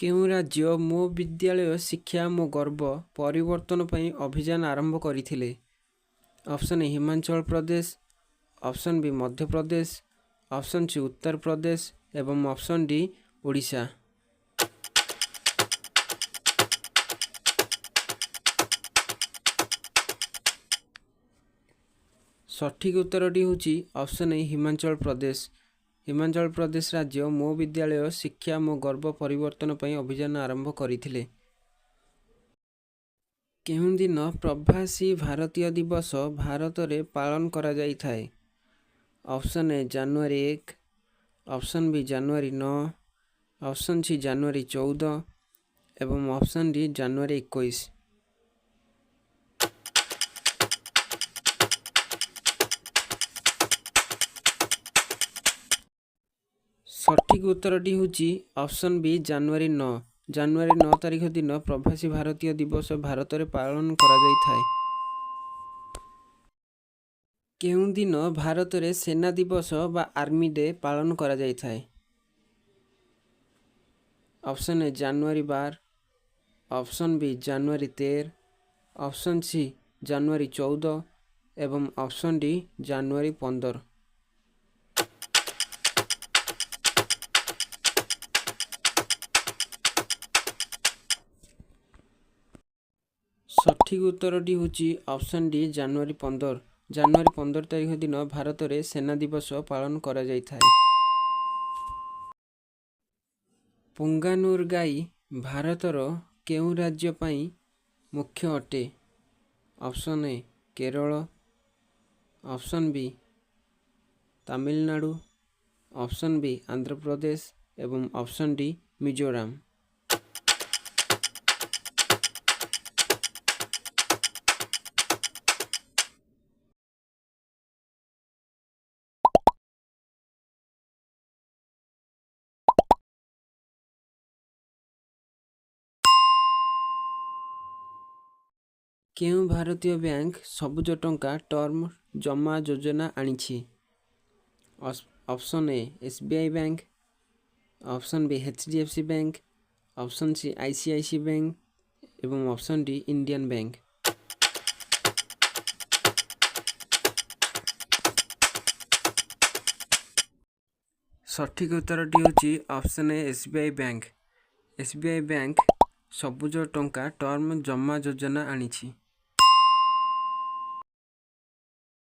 କେଉଁ ରାଜ୍ୟ ମୋ ବିଦ୍ୟାଳୟ ଶିକ୍ଷା ମୋ ଗର୍ବ ପରିବର୍ତ୍ତନ ପାଇଁ ଅଭିଯାନ ଆରମ୍ଭ କରିଥିଲେ? Option A Himachal Pradesh, option B Madhya Pradesh, option C Uttar Pradesh ଏବଂ ଅପସନ୍ ଡି ଓଡ଼ିଶା। ସଠିକ୍ ଉତ୍ତରଟି ହେଉଛି ଅପସନ୍ ଏ ହିମାଚଳ ପ୍ରଦେଶ। ହିମାଚଳ ପ୍ରଦେଶ ରାଜ୍ୟ ମୋ ବିଦ୍ୟାଳୟ ଶିକ୍ଷା ମୋ ଗର୍ବ ପରିବର୍ତ୍ତନ ପାଇଁ ଅଭିଯାନ ଆରମ୍ଭ କରିଥିଲେ। କେଉଁ ଦିନ ପ୍ରବାସୀ ଭାରତୀୟ ଦିବସ ଭାରତରେ ପାଳନ କରାଯାଇଥାଏ? ଅପସନ୍ ଏ ଜାନୁଆରୀ 1, ଅପସନ୍ ବି ଜାନୁଆରୀ 9, ଅପସନ୍ ସି ଜାନୁଆରୀ 14 ଏବଂ ଅପସନ୍ ଡି ଜାନୁଆରୀ 21। ସଠିକ୍ ଉତ୍ତରଟି ହେଉଛି ଅପସନ୍ ବି ଜାନୁଆରୀ 9। ଜାନୁଆରୀ 9 ତାରିଖ ଦିନ ପ୍ରବାସୀ ଭାରତୀୟ ଦିବସ ଭାରତରେ ପାଳନ କରାଯାଇଥାଏ। କେଉଁ ଦିନ ଭାରତରେ ସେନା ଦିବସ ବା ଆର୍ମି ଡେ ପାଳନ କରାଯାଇଥାଏ? ଅପସନ୍ ଏ ଜାନୁଆରୀ 12, ଅପସନ୍ ବି ଜାନୁଆରୀ 13, ଅପସନ୍ ସି ଜାନୁଆରୀ 14 ଏବଂ ଅପସନ୍ ଡି ଜାନୁଆରୀ 15। ସଠିକ୍ ଉତ୍ତରଟି ହେଉଛି ଅପସନ୍ ଡି ଜାନୁଆରୀ 15। ଜାନୁଆରୀ 15 ତାରିଖ ଦିନ ଭାରତରେ ସେନା ଦିବସ ପାଳନ କରାଯାଇଥାଏ। ପୁଙ୍ଗାନୁର ଗାଈ ଭାରତର କେଉଁ ରାଜ୍ୟ ପାଇଁ ମୁଖ୍ୟ ଅଟେ? Option A Kerala, option B Tamil Nadu, option B Andhra Pradesh ଏବଂ ଅପସନ୍ ଡି ମିଜୋରାମ। କେଉଁ ଭାରତୀୟ ବ୍ୟାଙ୍କ ସବୁଜ ଟଙ୍କା ଟର୍ମ ଜମା ଯୋଜନା ଆଣିଛି? Option A SBI bank, option B HDFC bank, option C ICICI bank ଏବଂ ଅପସନ୍ ଡି ଇଣ୍ଡିଆନ୍ ବ୍ୟାଙ୍କ। ସଠିକ୍ ଉତ୍ତରଟି ହେଉଛି option A SBI bank. SBI bank ସବୁଜ ଟଙ୍କା ଟର୍ମ ଜମା ଯୋଜନା ଆଣିଛି।